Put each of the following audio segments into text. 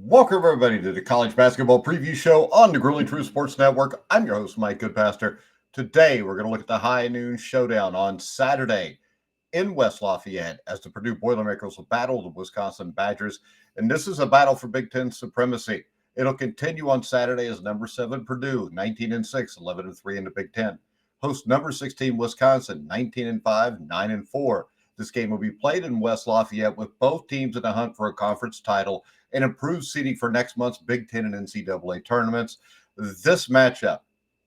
Welcome, everybody, to the College Basketball Preview Show on the Grueling True Sports Network. I'm your host, Mike Goodpaster. Today, we're going to look at the high noon showdown on Saturday in West Lafayette as the Purdue Boilermakers will battle the Wisconsin Badgers. And this is a battle for Big Ten supremacy. It'll continue on Saturday as number 7 Purdue, 19-6, 11-3 in the Big Ten. Host number 16 Wisconsin, 19-5, 9-4. This game will be played in West Lafayette with both teams in the hunt for a conference title and improved seeding for next month's Big Ten and NCAA tournaments. This matchup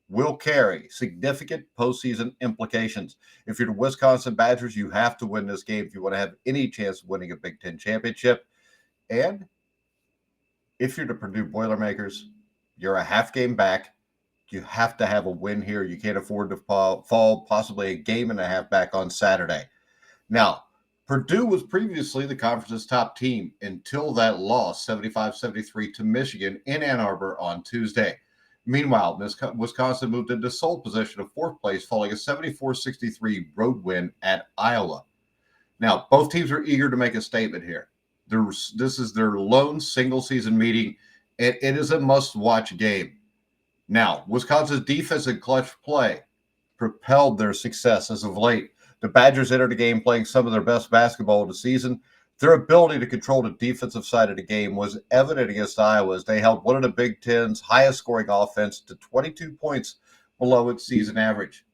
will carry significant postseason implications. If you're the Wisconsin Badgers, you have to win this game if you want to have any chance of winning a Big Ten championship. And if you're the Purdue Boilermakers, you're a half game back. You have to have a win here. You can't afford to fall possibly a game and a half back on Saturday. Now, Purdue was previously the conference's top team until that loss, 75-73 to Michigan in Ann Arbor on Tuesday. Meanwhile, Wisconsin moved into sole position of fourth place following a 74-63 road win at Iowa. Now, both teams are eager to make a statement here. This is their lone single-season meeting, and it is a must-watch game. Now, Wisconsin's defense and clutch play propelled their success as of late. The Badgers entered the game playing some of their best basketball of the season. Their ability to control the defensive side of the game was evident against Iowa as they held one of the Big Ten's highest scoring offense to 22 points below its season average.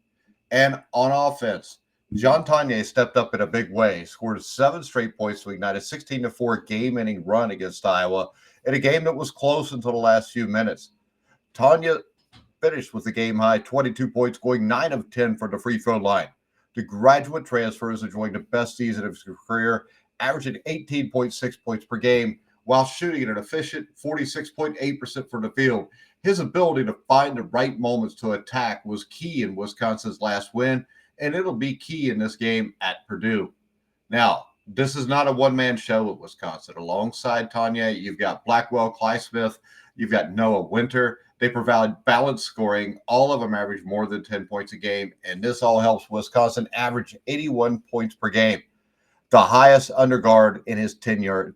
And on offense, John Tonye stepped up in a big way, scored 7 straight points to ignite a 16-4 game-ending run against Iowa in a game that was close until the last few minutes. Tonye finished with the game-high 22 points, going 9 of 10 from the free throw line. The graduate transfer is enjoying the best season of his career, averaging 18.6 points per game while shooting at an efficient 46.8% from the field. His ability to find the right moments to attack was key in Wisconsin's last win, and it'll be key in this game at Purdue. Now, this is not a one-man show at Wisconsin. Alongside Tonye, you've got Blackwell, Clysmith, you've got Noah Winter. They provide balanced scoring. All of them average more than 10 points a game, and this all helps Wisconsin average 81 points per game, the highest underguard in his tenure.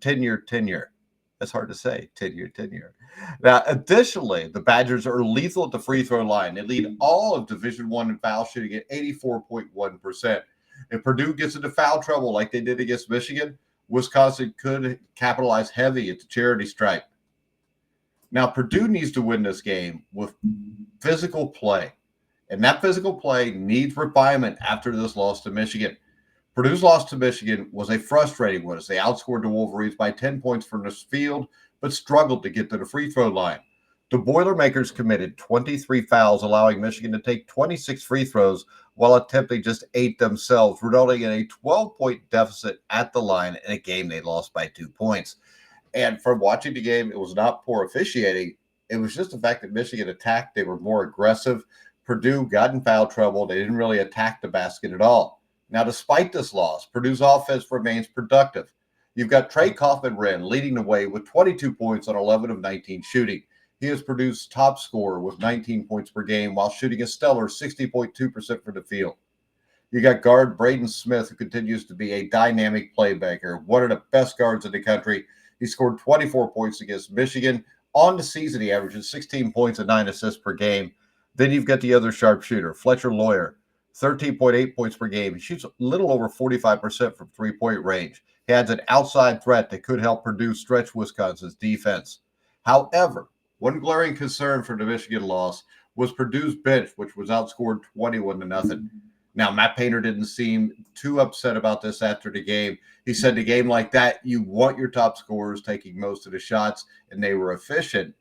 That's hard to say, tenure. Now, additionally, the Badgers are lethal at the free throw line. They lead all of Division I in foul shooting at 84.1%. If Purdue gets into foul trouble like they did against Michigan, Wisconsin could capitalize heavy at the charity stripe. Now, Purdue needs to win this game with physical play, and that physical play needs refinement after this loss to Michigan. Purdue's loss to Michigan was a frustrating one as they outscored the Wolverines by 10 points from the field, but struggled to get to the free throw line. The Boilermakers committed 23 fouls, allowing Michigan to take 26 free throws while attempting just 8 themselves, resulting in a 12-point deficit at the line in a game they lost by 2 points. And from watching the game, it was not poor officiating. It was just the fact that Michigan attacked. They were more aggressive. Purdue got in foul trouble. They didn't really attack the basket at all. Now, despite this loss, Purdue's offense remains productive. You've got Trey Kaufman-Renn leading the way with 22 points on 11 of 19 shooting. He is Purdue's top scorer with 19 points per game while shooting a stellar 60.2% from the field. You got guard Braden Smith, who continues to be a dynamic playmaker, one of the best guards in the country. He scored 24 points against Michigan. On the season, he averages 16 points and 9 assists per game. Then you've got the other sharpshooter, Fletcher Lawyer, 13.8 points per game. He shoots a little over 45% from three-point range. He adds an outside threat that could help Purdue stretch Wisconsin's defense. However, one glaring concern for the Michigan loss was Purdue's bench, which was outscored 21-0. Now, Matt Painter didn't seem too upset about this after the game. He said the game like that, you want your top scorers taking most of the shots, and they were efficient.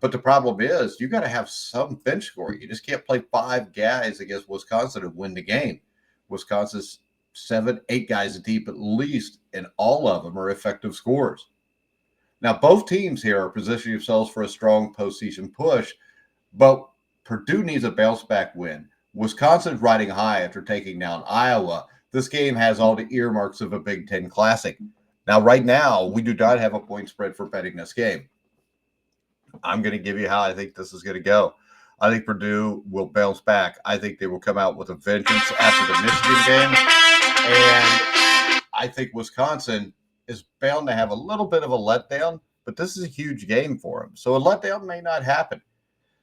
But the problem is you got to have some bench scoring. You just can't play 5 guys against Wisconsin and win the game. Wisconsin's 7, 8 guys deep at least, and all of them are effective scorers. Now, both teams here are positioning themselves for a strong postseason push, but Purdue needs a bounce-back win. Wisconsin's riding high after taking down Iowa. This game has all the earmarks of a Big Ten Classic. Now, right now, we do not have a point spread for betting this game. I'm going to give you how I think this is going to go. I think Purdue will bounce back. I think they will come out with a vengeance after the Michigan game. And I think Wisconsin is bound to have a little bit of a letdown but this is a huge game for them. So a letdown may not happen.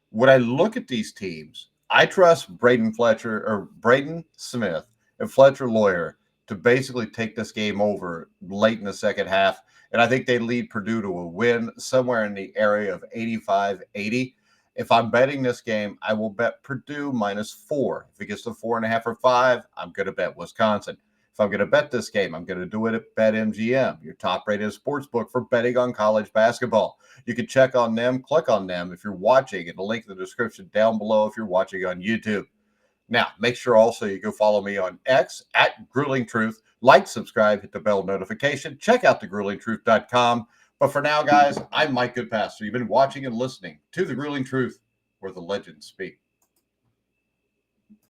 When I look at these teams, I trust Braden Smith and Fletcher Lawyer to basically take this game over late in the second half. And I think they lead Purdue to a win somewhere in the area of 85-80. If I'm betting this game, I will bet Purdue -4. If it gets to 4.5 or 5, I'm going to bet Wisconsin. If I'm going to bet this game, I'm going to do it at BetMGM, your top-rated sportsbook for betting on college basketball. You can check on them, click on them if you're watching, and the link in the description down below if you're watching on YouTube. Now, make sure also you go follow me on X at Grueling Truth. Like, subscribe, hit the bell notification. Check out thegruelingtruth.com. But for now, guys, I'm Mike Goodpaster. You've been watching and listening to The Grueling Truth, where the legends speak.